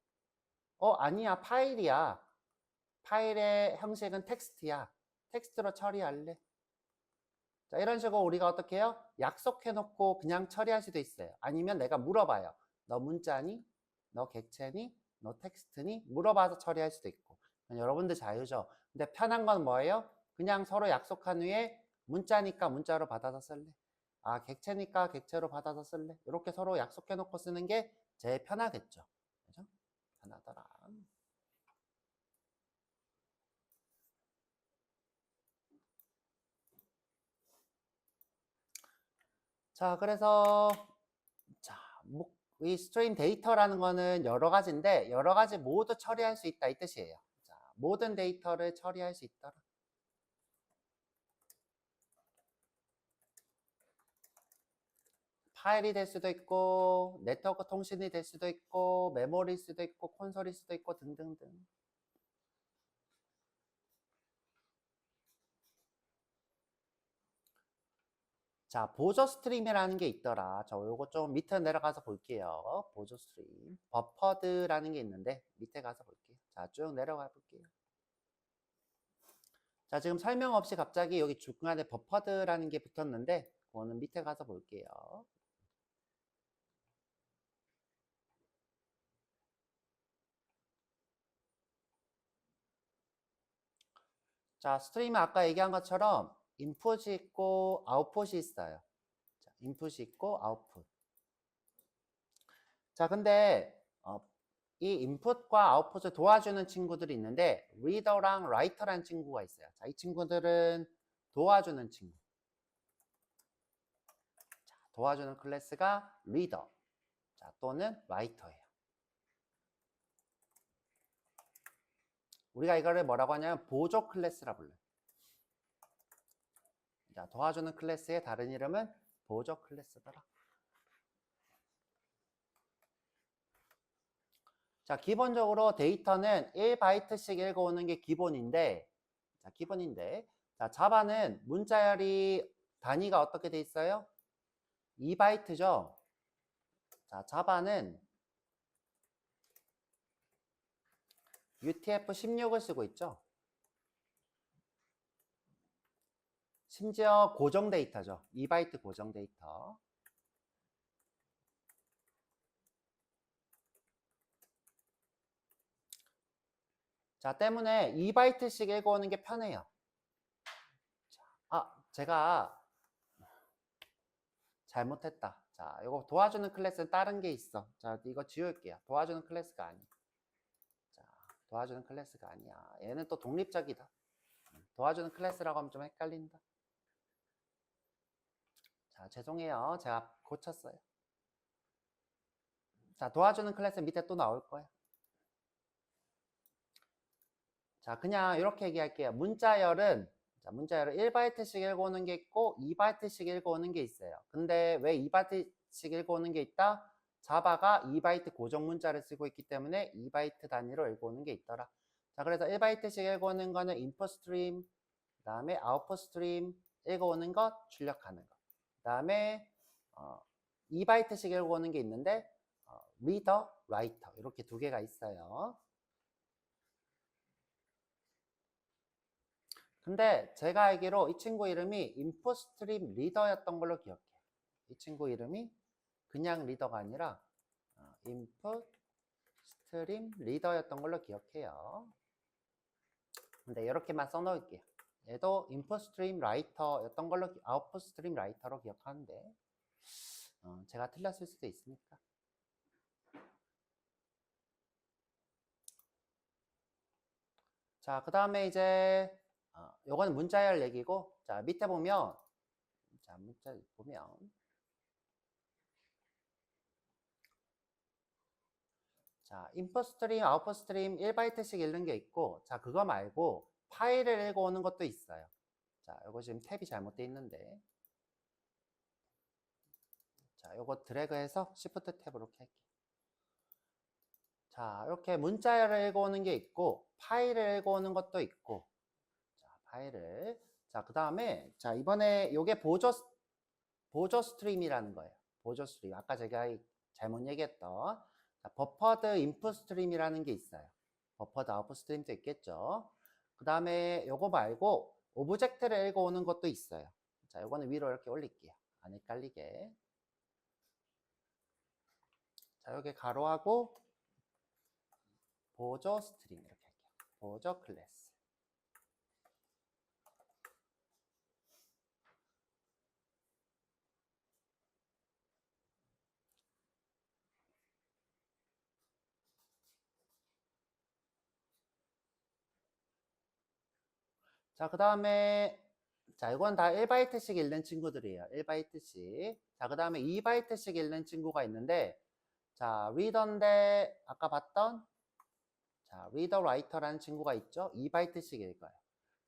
아니야. 파일이야. 파일의 형식은 텍스트야. 텍스트로 처리할래. 자, 이런 식으로 우리가 어떻게 해요? 약속해놓고 그냥 처리할 수도 있어요. 아니면 내가 물어봐요. 너 문자니? 너 객체니? 너 텍스트니? 물어봐서 처리할 수도 있고. 여러분들 자유죠. 근데 편한 건 뭐예요? 그냥 서로 약속한 후에 문자니까 문자로 받아서 쓸래. 아, 객체니까 객체로 받아서 쓸래. 이렇게 서로 약속해 놓고 쓰는 게 제일 편하겠죠. 그죠? 편하더라. 자, 그래서 자, 이 스트림 데이터라는 거는 여러 가지인데 여러 가지 모두 처리할 수 있다 이 뜻이에요. 자, 모든 데이터를 처리할 수 있더라. 파일이 될 수도 있고 네트워크 통신이 될 수도 있고 메모리일 수도 있고 콘솔일 수도 있고 등등등. 자, 보조 스트림이라는 게 있더라. 저 요거 좀 밑에 내려가서 볼게요. 보조 스트림. 버퍼드라는 게 있는데 밑에 가서 볼게요. 자, 쭉 내려가 볼게요. 자, 지금 설명 없이 갑자기 여기 중간에 버퍼드라는 게 붙었는데 그거는 밑에 가서 볼게요. 자, 스트림은 아까 얘기한 것처럼 인풋이 있고 아웃풋이 있어요. 자, 인풋이 있고 아웃풋. 자, 근데 이 인풋과 아웃풋을 도와주는 친구들이 있는데 리더랑 라이터라는 친구가 있어요. 자, 이 친구들은 도와주는 친구. 자, 도와주는 클래스가 리더. 자, 또는 라이터예요. 우리가 이거를 뭐라고 하냐면 보조 클래스라 불러요. 자, 도와주는 클래스의 다른 이름은 보조 클래스더라. 자, 기본적으로 데이터는 1바이트씩 읽어오는 게 기본인데, 자, 자바는 문자열이 단위가 어떻게 돼 있어요? 2바이트죠. 자, 자바는 UTF-16을 쓰고 있죠. 심지어 고정 데이터죠. 2바이트 고정 데이터. 자, 때문에 2바이트씩 읽어오는 게 편해요. 자, 제가 잘못했다. 자, 이거 도와주는 클래스는 다른 게 있어. 자, 이거 지울게요. 도와주는 클래스가 아니야. 자, 도와주는 클래스가 아니야. 얘는 또 독립적이다. 도와주는 클래스라고 하면 좀 헷갈린다. 자, 죄송해요. 제가 고쳤어요. 자, 도와주는 클래스 밑에 또 나올 거예요. 자, 그냥 이렇게 얘기할게요. 문자열은 1바이트씩 읽어오는 게 있고 2바이트씩 읽어오는 게 있어요. 근데 왜 2바이트씩 읽어오는 게 있다? 자바가 2바이트 고정 문자를 쓰고 있기 때문에 2바이트 단위로 읽어오는 게 있더라. 자, 그래서 1바이트씩 읽어오는 거는 인풋 스트림, 그 다음에 아웃풋 스트림, 읽어오는 것, 출력하는 것. 그 다음에 2바이트씩 읽어오는 게 있는데 리더, 라이터 이렇게 두 개가 있어요. 근데 제가 알기로 이 친구 이름이 인풋 스트림 리더였던 걸로 기억해요. 이 친구 이름이 그냥 리더가 아니라 인풋 스트림 리더였던 걸로 기억해요. 근데 이렇게만 써놓을게요. 얘도 인풋 스트림 라이터였던 걸로 아웃풋 스트림 라이터로 기억하는데 제가 틀렸을 수도 있으니까. 자, 그 다음에 이제 요거는 문자열 얘기고, 자, 밑에 보면, 자, 문자 보면, 자, 인풋 스트림, 아웃풋 스트림 1바이트씩 읽는 게 있고, 자, 그거 말고 파일을 읽어오는 것도 있어요. 자, 요거 지금 탭이 잘못되어 있는데, 자, 요거 드래그해서 Shift 탭으로 이렇게 할게요. 자, 이렇게 문자열을 읽어오는 게 있고, 파일을 읽어오는 것도 있고, 자, 파일을. 자, 그 다음에, 자, 이번에 요게 보조 스트림이라는 거예요. 보조 스트림. 아까 제가 잘못 얘기했던 버퍼드 인풋 스트림이라는 게 있어요. 버퍼드 아웃풋 스트림도 있겠죠. 그 다음에 요거 말고 오브젝트를 읽어오는 것도 있어요. 자, 요거는 위로 이렇게 올릴게요. 안 헷갈리게. 자, 여기 가로하고 보조 스트림 이렇게 할게요. 보조 클래스. 자, 그 다음에 자, 이건 다 1바이트씩 읽는 친구들이에요. 1바이트씩. 자, 그 다음에 2바이트씩 읽는 친구가 있는데 자, 리더인데 아까 봤던 자, 리더 라이터라는 친구가 있죠. 2바이트씩 읽어요.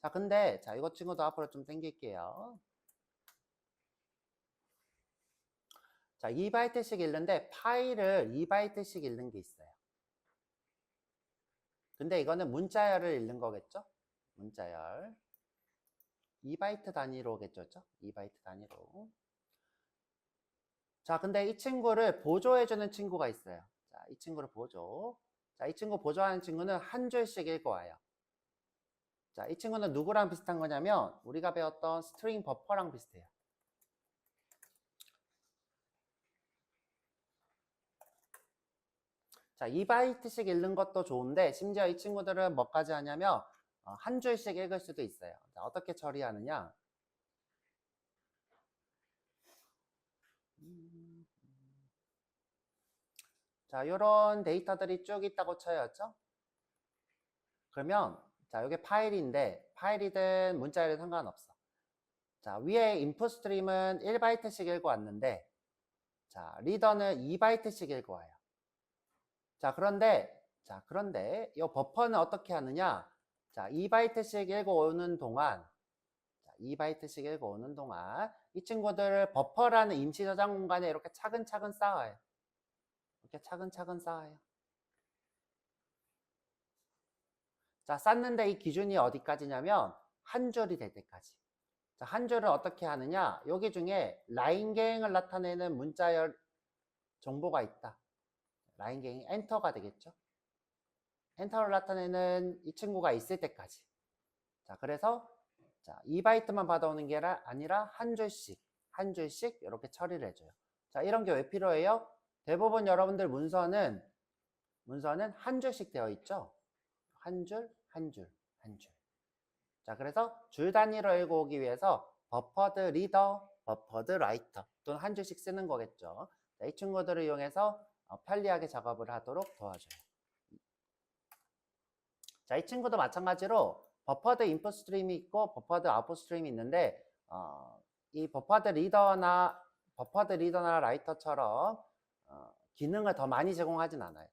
자, 근데 자, 이거 친구도 앞으로 좀 당길게요. 자, 2바이트씩 읽는데 파일을 2바이트씩 읽는 게 있어요. 근데 이거는 문자열을 읽는 거겠죠? 문자열. 2바이트 단위로겠죠? 2바이트 단위로. 자, 근데 이 친구를 보조해주는 친구가 있어요. 자, 이 친구를 보조. 자, 이 친구 보조하는 친구는 한 줄씩 읽어와요. 자, 이 친구는 누구랑 비슷한 거냐면 우리가 배웠던 스트링 버퍼랑 비슷해요. 자, 2바이트씩 읽는 것도 좋은데 심지어 이 친구들은 뭐까지 하냐면 한 줄씩 읽을 수도 있어요. 자, 어떻게 처리하느냐? 자, 요런 데이터들이 쭉 있다고 쳐야죠. 그러면 자, 이게 파일인데 파일이든 문자이든 상관없어. 자, 위에 인풋 스트림은 1바이트씩 읽어왔는데 자, 리더는 2바이트씩 읽어와요. 자, 그런데 이 버퍼는 어떻게 하느냐? 자, 2바이트씩 읽어오는 동안 자, 2바이트씩 읽어오는 동안 이 친구들을 버퍼라는 임시 저장 공간에 이렇게 차근차근 쌓아요. 이렇게 차근차근 쌓아요. 자, 쌓는데 이 기준이 어디까지냐면 한 줄이 될 때까지. 자, 한 줄을 어떻게 하느냐? 여기 중에 라인갱을 나타내는 문자열 정보가 있다. 라인갱이 엔터가 되겠죠? 엔터를 나타내는 이 친구가 있을 때까지. 자, 그래서 자, 2바이트만 받아오는 게 아니라 한 줄씩 이렇게 처리를 해줘요. 자, 이런 게 왜 필요해요? 대부분 여러분들 문서는 한 줄씩 되어 있죠? 한 줄. 자, 그래서 줄 단위로 읽어오기 위해서 버퍼드 리더, 버퍼드 라이터 또는 한 줄씩 쓰는 거겠죠. 자, 이 친구들을 이용해서 편리하게 작업을 하도록 도와줘요. 자, 이 친구도 마찬가지로 버퍼드 인풋 스트림이 있고 버퍼드 아웃풋 스트림이 있는데 이 버퍼드 리더나 라이터처럼 기능을 더 많이 제공하진 않아요.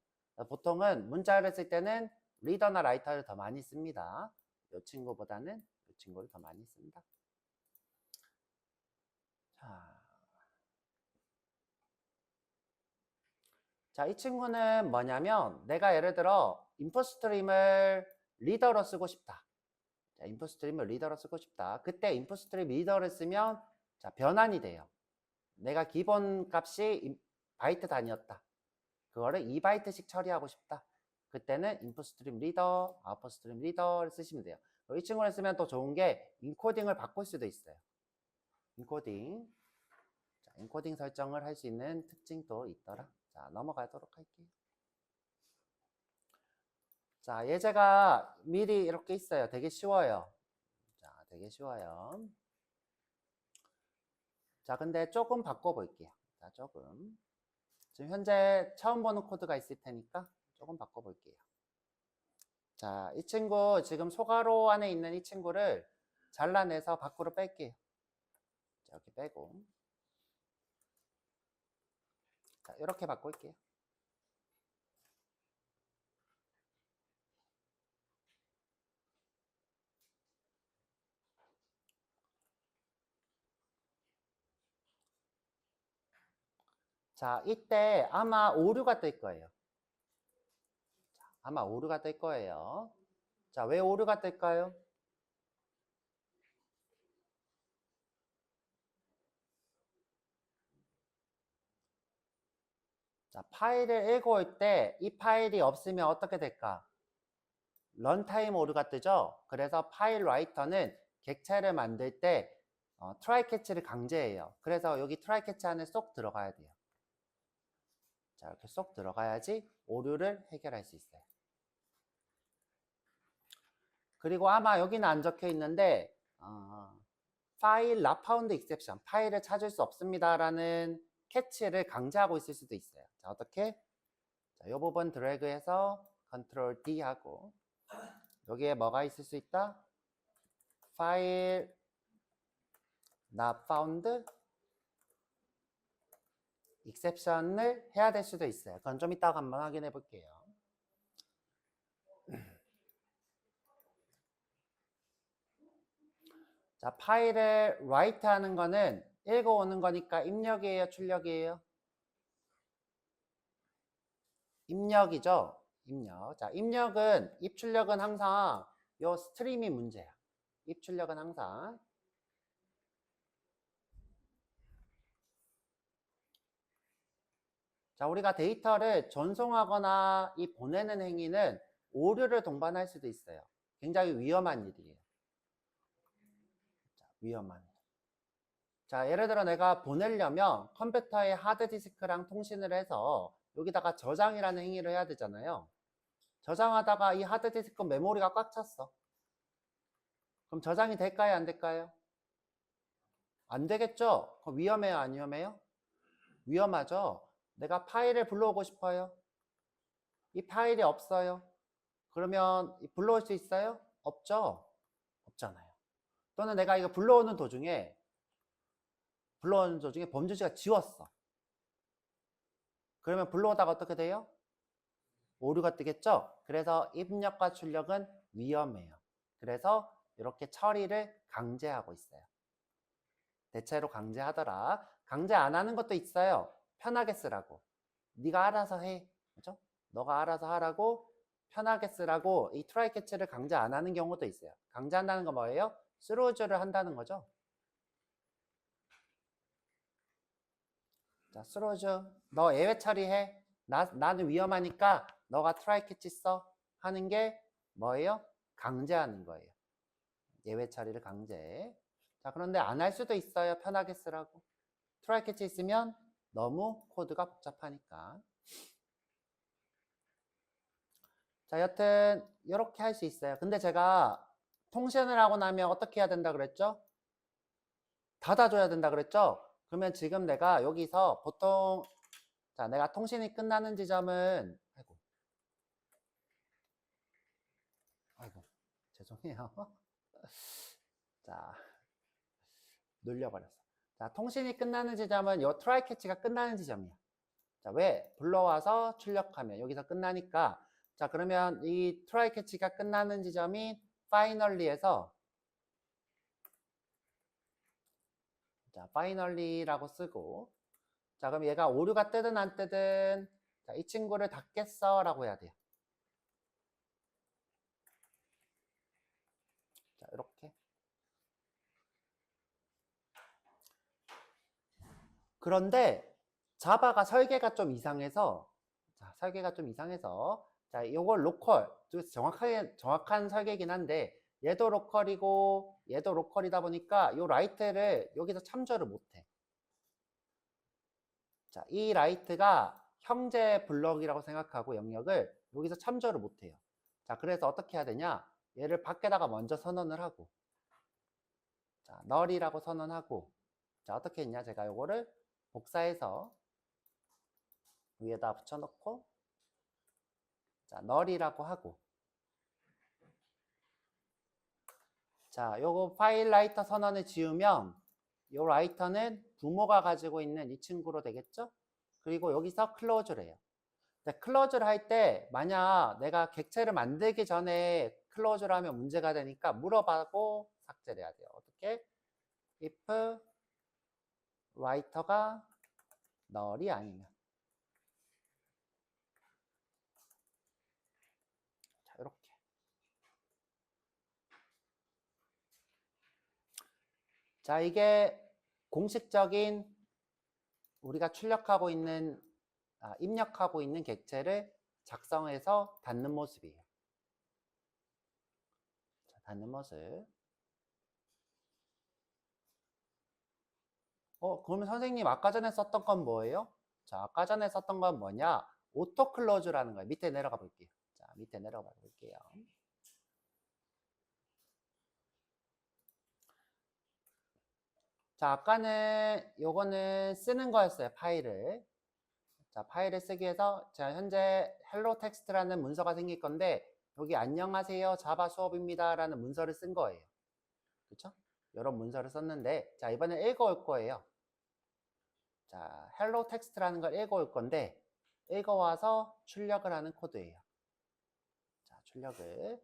보통은 문자를 쓸 때는 리더나 라이터를 더 많이 씁니다. 이 친구보다는 이 친구를 더 많이 씁니다. 자, 이 친구는 뭐냐면 내가 예를 들어 인풋 스트림을 리더로 쓰고 싶다. 자, 인풋 스트림을 리더로 쓰고 싶다. 그때 인풋 스트림 리더를 쓰면 자, 변환이 돼요. 내가 기본 값이 바이트 단위였다. 그거를 2바이트씩 처리하고 싶다. 그때는 인풋 스트림 리더, 아웃풋 스트림 리더를 쓰시면 돼요. 이 친구를 쓰면 또 좋은 게 인코딩을 바꿀 수도 있어요. 인코딩. 자, 인코딩 설정을 할 수 있는 특징도 있더라. 자, 넘어가도록 할게요. 자, 예제가 미리 이렇게 있어요. 되게 쉬워요. 자, 되게 쉬워요. 자, 근데 조금 바꿔볼게요. 자, 조금. 지금 현재 처음 보는 코드가 있을 테니까 조금 바꿔볼게요. 자, 이 친구 지금 소가로 안에 있는 이 친구를 잘라내서 밖으로 뺄게요. 자, 이렇게 빼고. 자, 이렇게 바꿀게요. 자, 이때 아마 오류가 뜰 거예요. 자, 아마 오류가 뜰 거예요. 자, 왜 오류가 뜰까요? 자, 파일을 읽어올 때 이 파일이 없으면 어떻게 될까? 런타임 오류가 뜨죠? 그래서 파일 라이터는 객체를 만들 때 트라이 캐치를 강제해요. 그래서 여기 트라이 캐치 안에 쏙 들어가야 돼요. 자, 이렇게 쏙 들어가야지 오류를 해결할 수 있어요. 그리고 아마 여기는 안 적혀 있는데 파일 not found exception, 파일을 찾을 수 없습니다 라는 캐치를 강제하고 있을 수도 있어요. 자, 어떻게? 자, 이 부분 드래그해서 컨트롤 D 하고 여기에 뭐가 있을 수 있다? file not found exception을 해야 될 수도 있어요. 그건 좀 이따가 한번 확인해 볼게요. 자, 파일을 write 하는 거는 읽어오는 거니까 입력이에요, 출력이에요? 입력이죠. 입력. 자, 입출력은 항상 요 스트림이 문제야. 입출력은 항상. 자, 우리가 데이터를 전송하거나 이 보내는 행위는 오류를 동반할 수도 있어요. 굉장히 위험한 일이에요. 자, 위험한 일. 자, 예를 들어 내가 보내려면 컴퓨터에 하드디스크랑 통신을 해서 여기다가 저장이라는 행위를 해야 되잖아요. 저장하다가 이 하드디스크 메모리가 꽉 찼어. 그럼 저장이 될까요? 안 될까요? 안 되겠죠? 그럼 위험해요? 안 위험해요? 위험하죠? 내가 파일을 불러오고 싶어요. 이 파일이 없어요. 그러면 불러올 수 있어요? 없죠? 없잖아요. 또는 내가 이거 불러오는 도중에 범죄자가 지웠어. 그러면 불러오다가 어떻게 돼요? 오류가 뜨겠죠? 그래서 입력과 출력은 위험해요. 그래서 이렇게 처리를 강제하고 있어요. 대체로 강제하더라. 강제 안 하는 것도 있어요. 편하게 쓰라고. 네가 알아서 해. 그죠? 너가 알아서 하라고 편하게 쓰라고 이 try catch를 강제 안 하는 경우도 있어요. 강제한다는 건 뭐예요? 스루즈를 한다는 거죠. 자, 스루즈. 너 예외 처리해. 나는 위험하니까 너가 try catch 써. 하는 게 뭐예요? 강제하는 거예요. 예외 처리를 강제. 자, 그런데 안 할 수도 있어요. 편하게 쓰라고. try catch 있으면 너무 코드가 복잡하니까. 자, 여튼 이렇게 할 수 있어요. 근데 제가 통신을 하고 나면 어떻게 해야 된다 그랬죠? 닫아줘야 된다 그랬죠? 그러면 지금 내가 여기서 보통 자, 내가 통신이 끝나는 지점은 아이고 죄송해요. 자, 눌려버렸어. 자, 통신이 끝나는 지점은 요 try catch가 끝나는 지점이야. 자, 왜? 불러와서 출력하면 여기서 끝나니까. 자, 그러면 이 try catch가 끝나는 지점이 finally에서 자, finally라고 쓰고 자, 그럼 얘가 오류가 뜨든 안 뜨든 자, 이 친구를 닫겠어 라고 해야 돼요. 자, 이렇게. 그런데 자바가 설계가 좀 이상해서 자, 요걸 로컬 정확한 설계이긴 한데 얘도 로컬이고 얘도 로컬이다 보니까 요 라이트를 여기서 참조를 못해. 자, 이 라이트가 형제 블럭이라고 생각하고 영역을 여기서 참조를 못해요. 자, 그래서 어떻게 해야 되냐? 얘를 밖에다가 먼저 선언을 하고 자, null이라고 선언하고 자, 어떻게 했냐? 제가 요거를 복사해서 위에다 붙여놓고 자, null이라고 하고 자, 요거 파일 라이터 선언을 지우면 요 라이터는 부모가 가지고 있는 이 친구로 되겠죠? 그리고 여기서 클로즈를 해요. 클로즈를 할 때 만약 내가 객체를 만들기 전에 클로즈를 하면 문제가 되니까 물어봐고 삭제를 해야 돼요. 어떻게? if writer가 null이 아니면 자, 이렇게 자, 이게 공식적인 우리가 출력하고 있는 입력하고 있는 객체를 작성해서 닫는 모습이에요. 자, 닫는 모습. 그러면 선생님 아까 전에 썼던 건 뭐예요? 자, 아까 전에 썼던 건 뭐냐? 오토 클로즈라는 거예요. 밑에 내려가 볼게요. 자, 밑에 내려가 볼게요. 자, 아까는 요거는 쓰는 거였어요. 파일을. 자, 파일을 쓰기 위해서 자, 현재 헬로 텍스트라는 문서가 생길 건데 여기 안녕하세요 자바 수업입니다 라는 문서를 쓴 거예요. 그쵸? 이런 문서를 썼는데, 자, 이번에 읽어올 거예요. 자, 헬로 텍스트라는 걸 읽어올 건데, 읽어와서 출력을 하는 코드예요. 자, 출력을.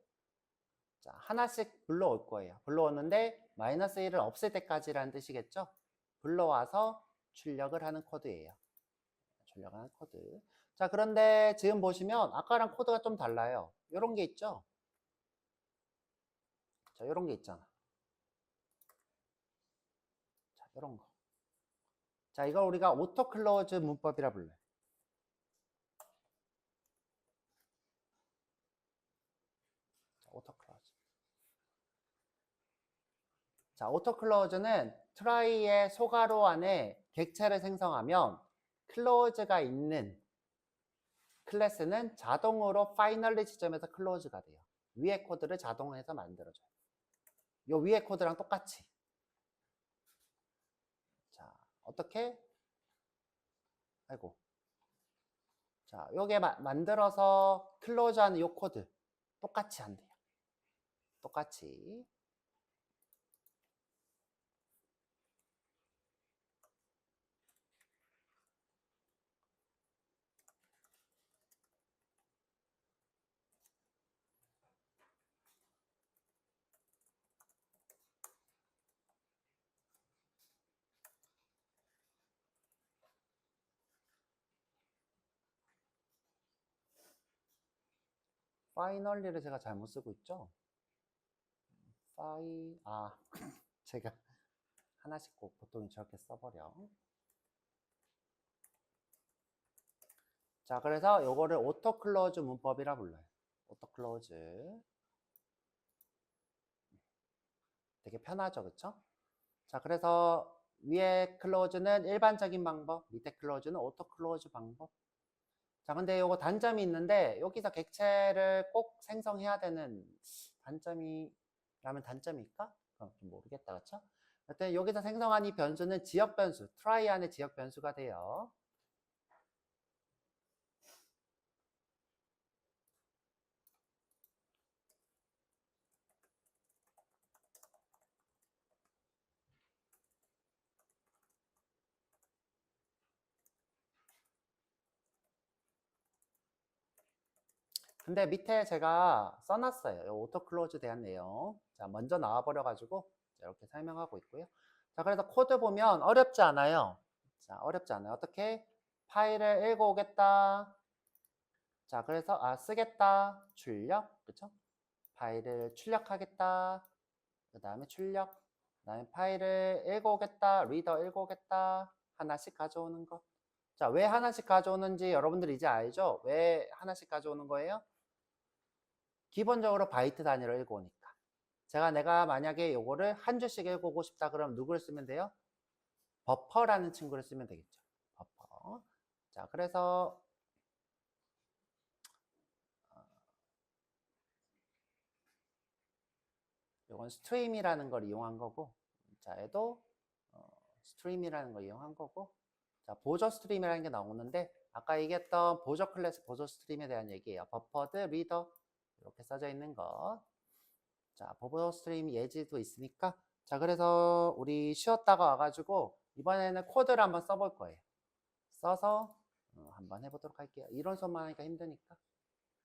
자, 하나씩 불러올 거예요. 불러오는데, 마이너스 1을 없앨 때까지라는 뜻이겠죠? 불러와서 출력을 하는 코드예요. 출력하는 코드. 자, 그런데 지금 보시면 아까랑 코드가 좀 달라요. 이런 게 있죠? 자, 이런 게 있잖아. 자, 이런 거. 자, 이걸 우리가 오토 클로즈 문법이라 불러요. 자, 오토 클로즈. 자, 오토 클로즈는 트라이의 소괄호 안에 객체를 생성하면 클로즈가 있는 클래스는 자동으로 파이널리 지점에서 클로즈가 돼요. 위에 코드를 자동해서 만들어줘요. 요 위에 코드랑 똑같이. 자, 어떻게? 아이고. 자, 요게 만들어서 클로즈하는 요 코드 똑같이 한대요. 똑같이. 파이널리를 제가 잘못 쓰고 있죠? 제가 하나씩 꼭 보통 저렇게 써버려. 자, 그래서 요거를 오토 클로즈 문법이라 불러요. 오토 클로즈. 되게 편하죠, 그쵸? 자, 그래서 위에 클로즈는 일반적인 방법, 밑에 클로즈는 오토 클로즈 방법. 자, 근데 요거 단점이 있는데 여기서 객체를 꼭 생성해야 되는 단점이라면 단점일까? 좀 모르겠다, 그쵸? 하여튼 여기서 생성한 이 변수는 지역 변수, try 안에 지역 변수가 돼요. 근데 밑에 제가 써놨어요. 오토 클로즈 대한 내용. 자, 먼저 나와버려가지고 이렇게 설명하고 있고요. 자, 그래서 코드 보면 어렵지 않아요. 자, 어렵지 않아요. 어떻게? 파일을 읽어오겠다. 자, 그래서 쓰겠다. 출력. 그쵸? 파일을 출력하겠다. 그 다음에 출력. 그 다음에 파일을 읽어오겠다. 리더 읽어오겠다. 하나씩 가져오는 거. 자, 왜 하나씩 가져오는지 여러분들 이제 알죠? 왜 하나씩 가져오는 거예요? 기본적으로 바이트 단위로 읽어오니까. 내가 만약에 요거를 한 줄씩 읽어오고 싶다 그러면 누구를 쓰면 돼요? 버퍼라는 친구를 쓰면 되겠죠. 버퍼. 자, 그래서 요건 스트림이라는 걸 이용한 거고, 자, 얘도 스트림이라는 걸 이용한 거고, 자, 보조 스트림이라는 게 나오는데 아까 얘기했던 보조 클래스 보조 스트림에 대한 얘기예요. 버퍼드, 리더 이렇게 써져 있는 것. 자, 보조 스트림 예지도 있으니까. 자, 그래서 우리 쉬었다가 와가지고 이번에는 코드를 한번 써볼 거예요. 써서 한번 해보도록 할게요. 이론 수업만 하니까 힘드니까.